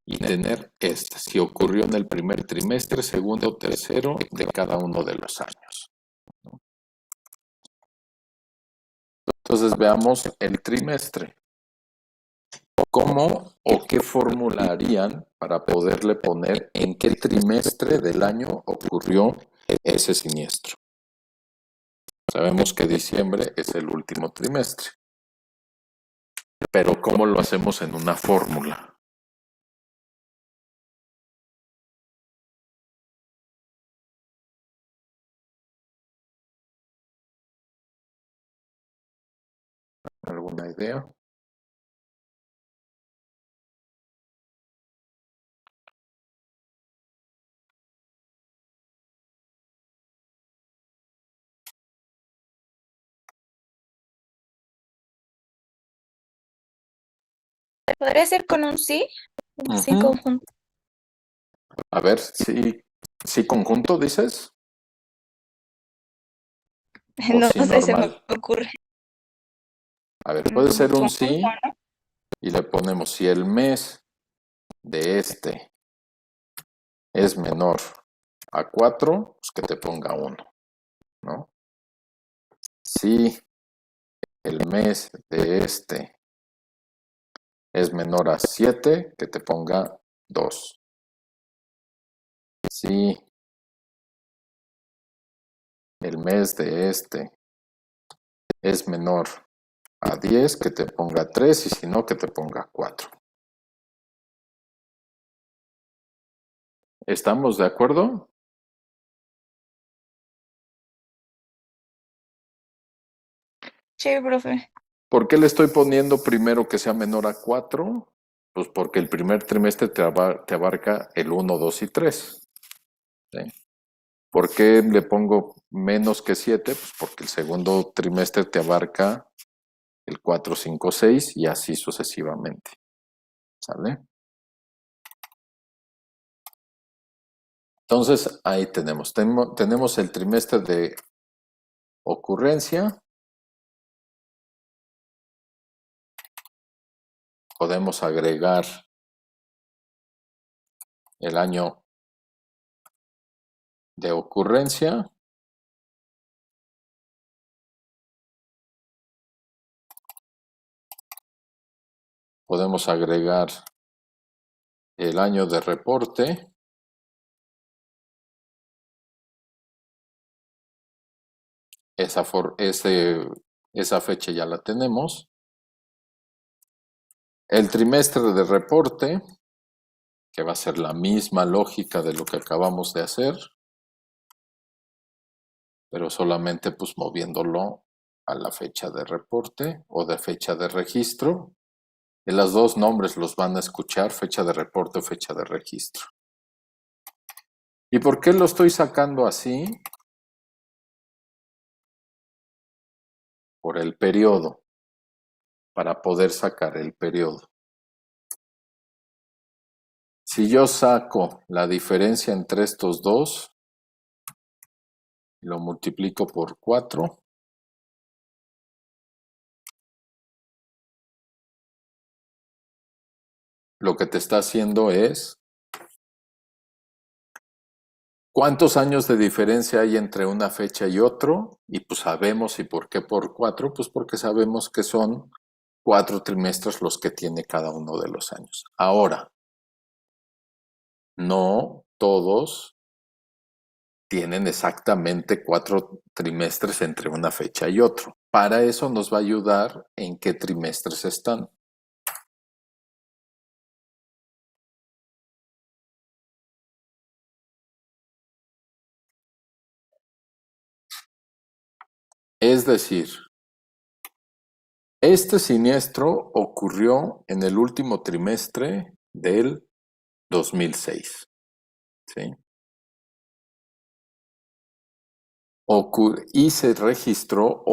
y tener si ocurrió en el primer trimestre, segundo o tercero de cada uno de los años. Entonces veamos el trimestre. ¿Cómo o qué fórmula harían para poderle poner en qué trimestre del año ocurrió ese siniestro? Sabemos que diciembre es el último trimestre. Pero ¿cómo lo hacemos en una fórmula? ¿Alguna idea? ¿Podría ser con un sí? Sí, Ujú. conjunto. A ver, sí conjunto dices, o No sí sé, se me normal. ocurre. A ver, puede ser un sí Conjunto, ¿no? y le ponemos si el mes de este es menor a 4, pues que te ponga 1, ¿no? Si el mes de este es menor a 7, que te ponga 2. Si el mes de este es menor a 10, que te ponga 3, y si no, que te ponga 4. ¿Estamos de acuerdo? Sí, profe. ¿Por qué le estoy poniendo primero que sea menor a 4? Pues porque el primer trimestre te abarca el 1, 2 y 3. ¿Sí? ¿Por qué le pongo menos que 7? Pues porque el segundo trimestre te abarca el 4, 5, 6 y así sucesivamente. ¿Sale? Entonces ahí tenemos el trimestre de ocurrencia. Podemos agregar el año de ocurrencia podemos agregar el año de reporte. Esa fecha ya la tenemos. El trimestre de reporte, que va a ser la misma lógica de lo que acabamos de hacer, pero solamente pues moviéndolo a la fecha de reporte o de fecha de registro. En los dos nombres los van a escuchar, fecha de reporte o fecha de registro. ¿Y por qué lo estoy sacando así? Por el periodo, para poder sacar el periodo. Si yo saco la diferencia entre estos dos, lo multiplico por 4, lo que te está haciendo es ¿cuántos años de diferencia hay entre una fecha y otro? Y pues sabemos, ¿y por qué por 4? Pues porque sabemos que son 4 trimestres los que tiene cada uno de los años. Ahora, no todos tienen exactamente 4 trimestres entre una fecha y otro. Para eso nos va a ayudar en qué trimestres están. Es decir, este siniestro ocurrió en el último trimestre del 2006. ¿Sí? Y se registró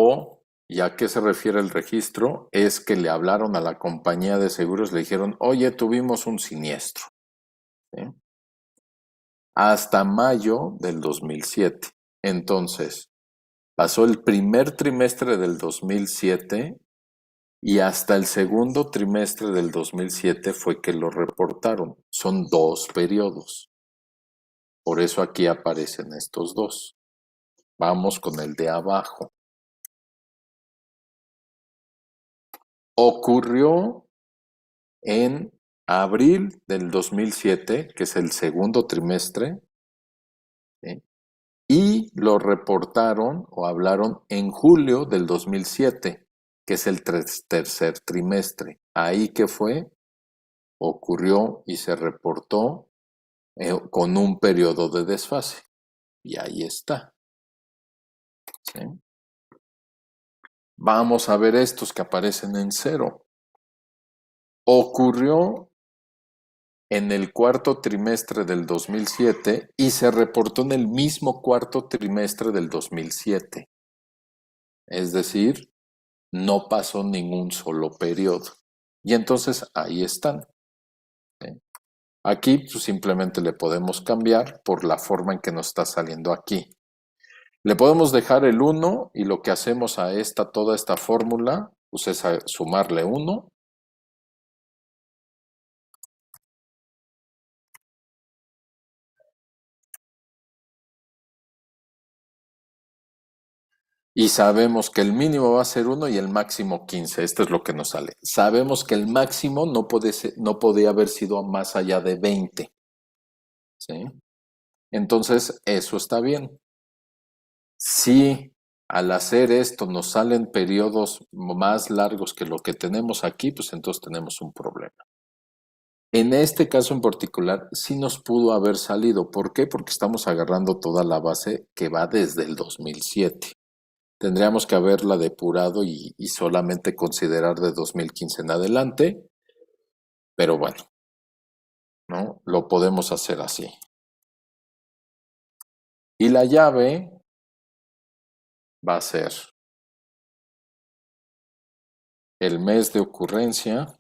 ¿y a qué se refiere el registro? Es que le hablaron a la compañía de seguros, le dijeron, oye, tuvimos un siniestro. ¿Sí? Hasta mayo del 2007. Entonces, pasó el primer trimestre del 2007 y hasta el segundo trimestre del 2007 fue que lo reportaron. Son 2 periodos. Por eso aquí aparecen estos 2. Vamos con el de abajo. Ocurrió en abril del 2007, que es el segundo trimestre, ¿sí? Y lo reportaron o hablaron en julio del 2007, que es el tercer trimestre. Ahí que fue, ocurrió y se reportó con un periodo de desfase. Y ahí está. ¿Sí? Vamos a ver estos que aparecen en 0. Ocurrió en el cuarto trimestre del 2007 y se reportó en el mismo cuarto trimestre del 2007. Es decir, no pasó ningún solo periodo. Y entonces ahí están. ¿Sí? Aquí pues, simplemente le podemos cambiar por la forma en que nos está saliendo aquí. Le podemos dejar el 1 y lo que hacemos a toda esta fórmula pues es sumarle 1. Y sabemos que el mínimo va a ser 1 y el máximo 15. Esto es lo que nos sale. Sabemos que el máximo no podía haber sido más allá de 20. ¿Sí? Entonces, eso está bien. Si al hacer esto nos salen periodos más largos que lo que tenemos aquí, pues entonces tenemos un problema. En este caso en particular, sí nos pudo haber salido. ¿Por qué? Porque estamos agarrando toda la base que va desde el 2007. Tendríamos que haberla depurado y solamente considerar de 2015 en adelante, pero bueno, ¿no? Lo podemos hacer así. Y la llave va a ser el mes de ocurrencia,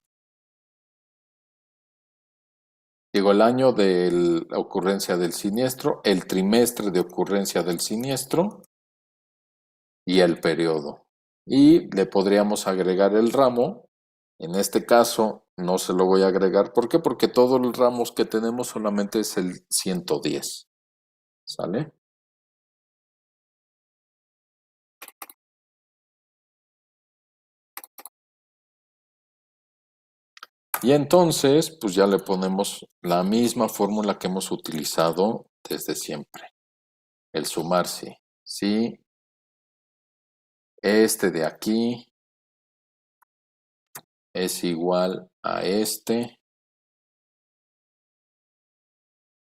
digo el año de la ocurrencia del siniestro, el trimestre de ocurrencia del siniestro y el periodo. Y le podríamos agregar el ramo. En este caso no se lo voy a agregar. ¿Por qué? Porque todos los ramos que tenemos solamente es el 110. ¿Sale? Y entonces, pues ya le ponemos la misma fórmula que hemos utilizado desde siempre. El sumar, sí. Sí, este de aquí es igual a este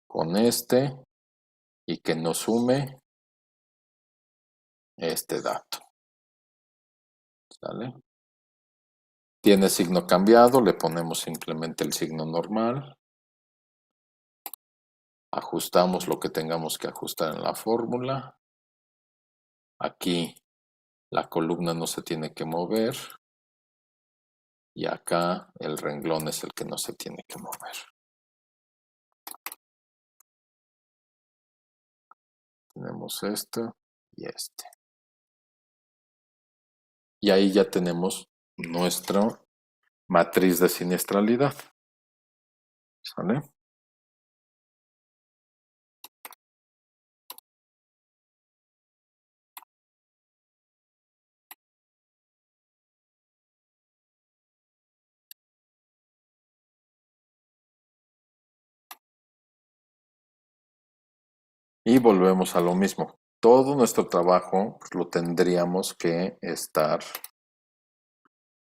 con este y que nos sume este dato. ¿Sale? Tiene signo cambiado, le ponemos simplemente el signo normal. Ajustamos lo que tengamos que ajustar en la fórmula. Aquí la columna no se tiene que mover. Y acá el renglón es el que no se tiene que mover. Tenemos este y este. Y ahí ya tenemos nuestra matriz de siniestralidad. ¿Sale? Y volvemos a lo mismo. Todo nuestro trabajo pues, lo tendríamos que estar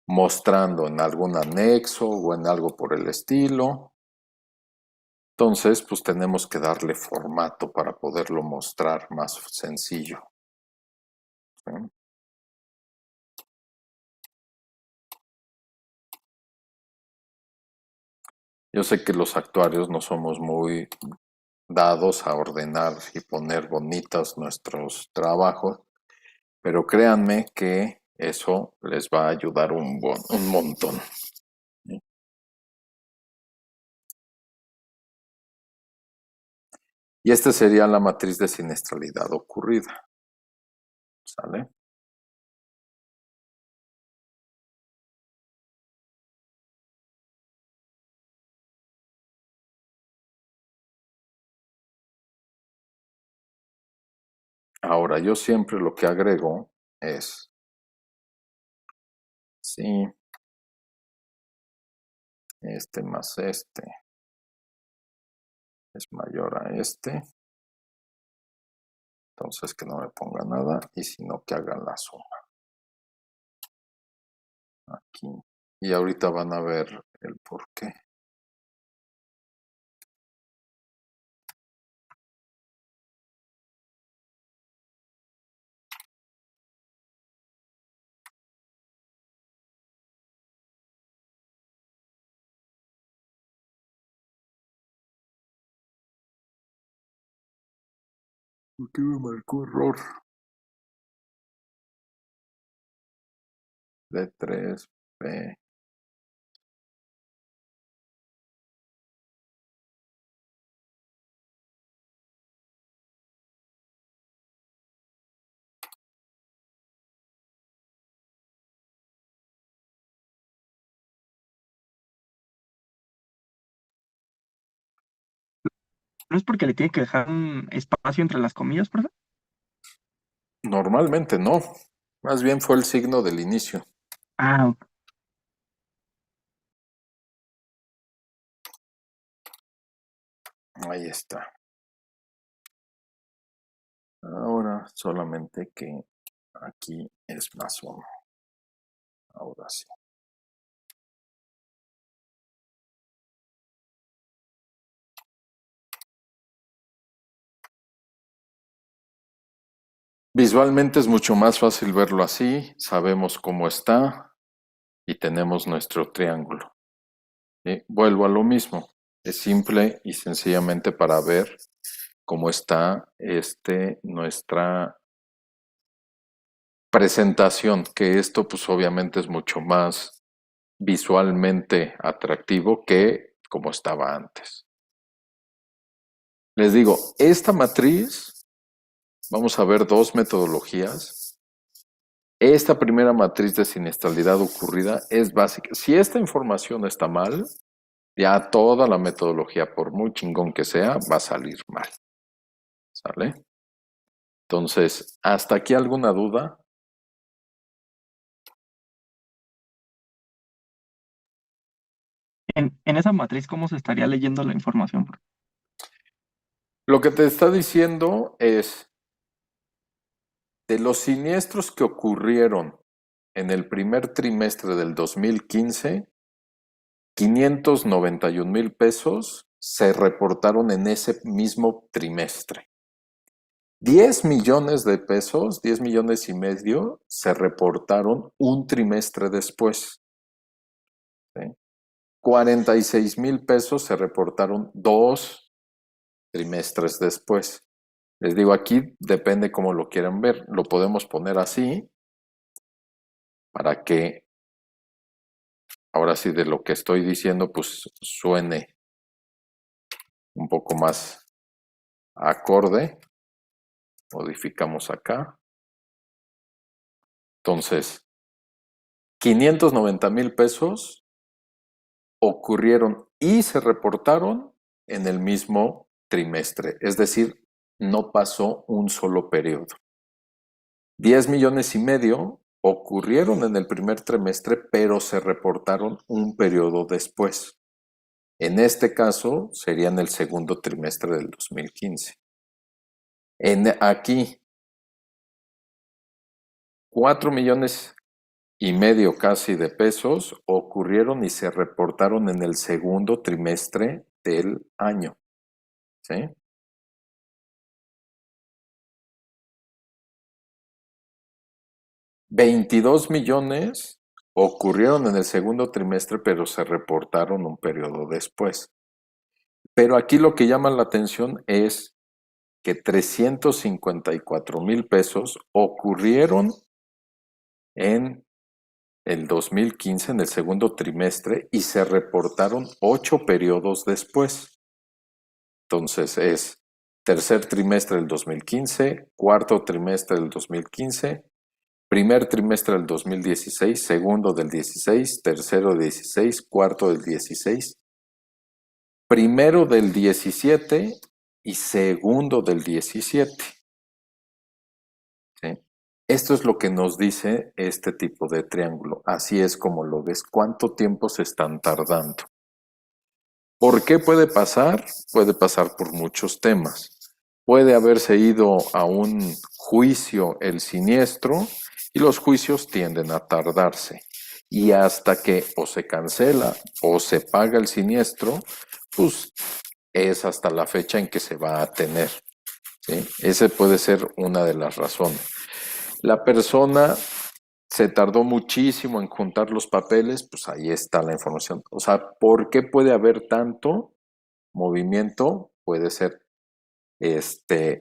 mostrando en algún anexo o en algo por el estilo. Entonces, pues tenemos que darle formato para poderlo mostrar más sencillo. ¿Sí? Yo sé que los actuarios no somos muy dados a ordenar y poner bonitos nuestros trabajos, pero créanme que eso les va a ayudar un montón. Y esta sería la matriz de siniestralidad ocurrida. ¿Sale? Ahora, yo siempre lo que agrego es, sí, este más este es mayor a este. Entonces que no me ponga nada y sino que hagan la suma. Aquí. Y ahorita van a ver el por qué. ¿Por qué me marcó error? D3P. ¿No es porque le tiene que dejar un espacio entre las comillas, profe? Normalmente no. Más bien fue el signo del inicio. Ah, ok. Ahí está. Ahora solamente que aquí es más uno. Ahora sí. Visualmente es mucho más fácil verlo así. Sabemos cómo está y tenemos nuestro triángulo. ¿Sí? Vuelvo a lo mismo. Es simple y sencillamente para ver cómo está nuestra presentación, que esto pues obviamente es mucho más visualmente atractivo que como estaba antes. Les digo, esta matriz, vamos a ver dos metodologías. Esta primera matriz de siniestralidad ocurrida es básica. Si esta información está mal, ya toda la metodología, por muy chingón que sea, va a salir mal. ¿Sale? Entonces, ¿hasta aquí alguna duda? En esa matriz, ¿cómo se estaría leyendo la información? Lo que te está diciendo es, de los siniestros que ocurrieron en el primer trimestre del 2015, 591,000 pesos se reportaron en ese mismo trimestre. 10 millones de pesos, 10 millones y medio, se reportaron un trimestre después. ¿Sí? 46,000 pesos se reportaron 2 trimestres después. Les digo, aquí depende cómo lo quieran ver. Lo podemos poner así para que, ahora sí, de lo que estoy diciendo, pues suene un poco más acorde. Modificamos acá. Entonces, 590,000 pesos ocurrieron y se reportaron en el mismo trimestre. Es decir, no pasó un solo periodo. 10 millones y medio ocurrieron en el primer trimestre, pero se reportaron un periodo después. En este caso, sería en el segundo trimestre del 2015. Aquí, 4 millones y medio casi de pesos ocurrieron y se reportaron en el segundo trimestre del año. ¿Sí? $22 millones ocurrieron en el segundo trimestre, pero se reportaron un periodo después. Pero aquí lo que llama la atención es que 354,000 pesos ocurrieron en el 2015, en el segundo trimestre, y se reportaron 8 periodos después. Entonces es tercer trimestre del 2015, cuarto trimestre del 2015, primer trimestre del 2016, segundo del 16, tercero del 16, cuarto del 16, primero del 17 y segundo del 17. ¿Sí? Esto es lo que nos dice este tipo de triángulo. Así es como lo ves. ¿Cuánto tiempo se están tardando? ¿Por qué puede pasar? Puede pasar por muchos temas. Puede haberse ido a un juicio el siniestro y los juicios tienden a tardarse. Y hasta que o se cancela o se paga el siniestro, pues es hasta la fecha en que se va a tener. ¿Sí? Esa puede ser una de las razones. La persona se tardó muchísimo en juntar los papeles, pues ahí está la información. O sea, ¿por qué puede haber tanto movimiento? Puede ser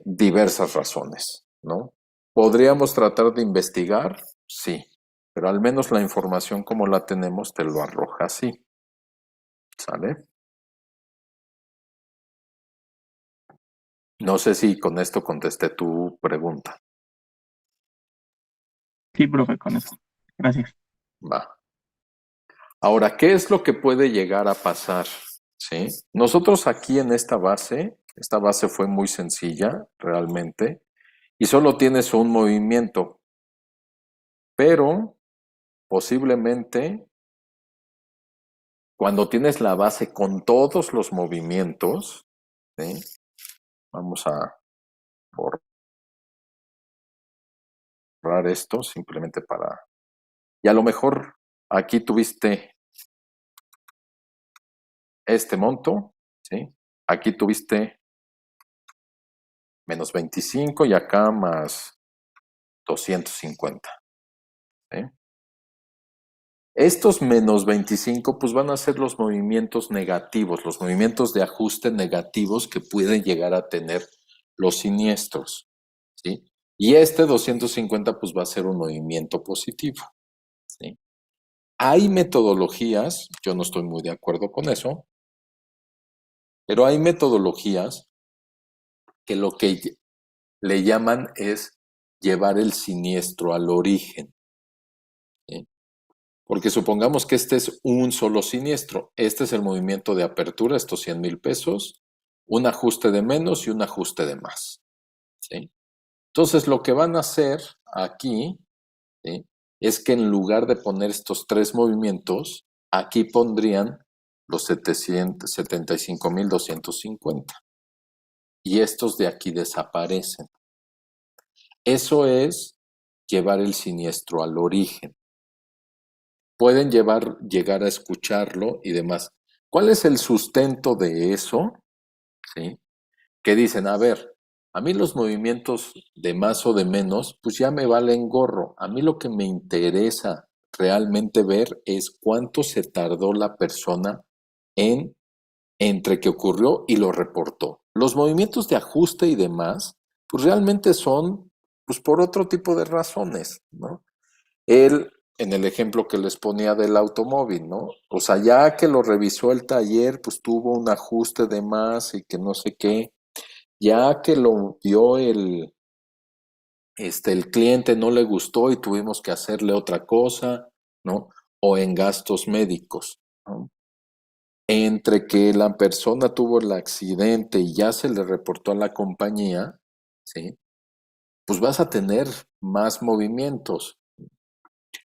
diversas razones, ¿no? ¿Podríamos tratar de investigar? Sí, pero al menos la información como la tenemos te lo arroja así. ¿Sale? No sé si con esto contesté tu pregunta. Sí, profe, con eso. Gracias. Va. Ahora, ¿qué es lo que puede llegar a pasar? ¿Sí? Nosotros aquí en esta base fue muy sencilla realmente y solo tienes un movimiento, pero posiblemente cuando tienes la base con todos los movimientos, ¿sí? Vamos a borrar esto simplemente para... Y a lo mejor aquí tuviste este monto, ¿sí? Aquí tuviste menos 25 y acá más 250. ¿Sí? Estos menos 25 pues van a ser los movimientos negativos, los movimientos de ajuste negativos que pueden llegar a tener los siniestros. ¿Sí? Y este 250 pues va a ser un movimiento positivo. ¿Sí? Hay metodologías, yo no estoy muy de acuerdo con eso, pero hay metodologías que lo que le llaman es llevar el siniestro al origen. ¿Sí? Porque supongamos que este es un solo siniestro. Este es el movimiento de apertura, estos 100,000 pesos, un ajuste de menos y un ajuste de más. ¿Sí? Entonces, lo que van a hacer aquí, ¿sí?, es que en lugar de poner estos tres movimientos, aquí pondrían los 75.250. Y estos de aquí desaparecen. Eso es llevar el siniestro al origen. Pueden llegar a escucharlo y demás. ¿Cuál es el sustento de eso? ¿Sí? Que dicen, a ver, a mí los movimientos de más o de menos, pues ya me valen gorro. A mí lo que me interesa realmente ver es cuánto se tardó la persona entre que ocurrió y lo reportó. Los movimientos de ajuste y demás, pues realmente son pues por otro tipo de razones, ¿no? Él, en el ejemplo que les ponía del automóvil, ¿no? O sea, ya que lo revisó el taller, pues tuvo un ajuste de más y que no sé qué. Ya que lo vio el cliente, no le gustó y tuvimos que hacerle otra cosa, ¿no? O en gastos médicos, ¿no? Entre que la persona tuvo el accidente y ya se le reportó a la compañía, ¿sí? Pues vas a tener más movimientos.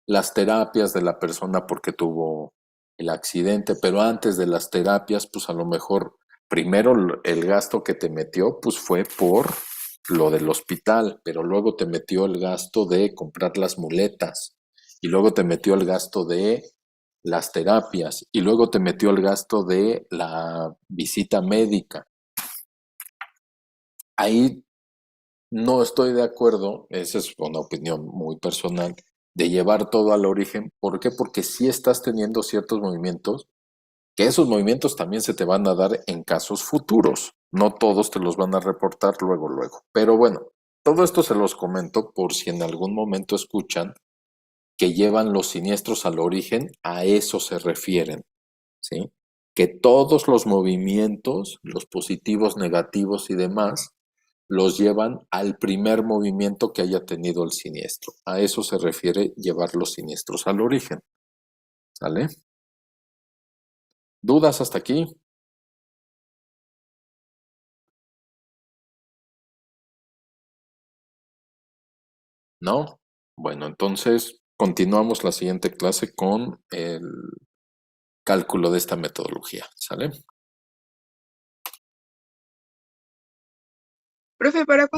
Las terapias de la persona porque tuvo el accidente, pero antes de las terapias, pues a lo mejor primero el gasto que te metió, pues fue por lo del hospital, pero luego te metió el gasto de comprar las muletas y luego te metió el gasto de las terapias y luego te metió el gasto de la visita médica. Ahí no estoy de acuerdo, esa es una opinión muy personal, de llevar todo al origen. ¿Por qué? Porque sí estás teniendo ciertos movimientos, que esos movimientos también se te van a dar en casos futuros. No todos te los van a reportar luego, luego. Pero bueno, todo esto se los comento por si en algún momento escuchan que llevan los siniestros al origen, a eso se refieren, ¿sí? Que todos los movimientos, los positivos, negativos y demás, los llevan al primer movimiento que haya tenido el siniestro. A eso se refiere llevar los siniestros al origen. ¿Sale? ¿Dudas hasta aquí? ¿No? Bueno, entonces continuamos la siguiente clase con el cálculo de esta metodología. ¿Sale? Profe, ¿para cuándo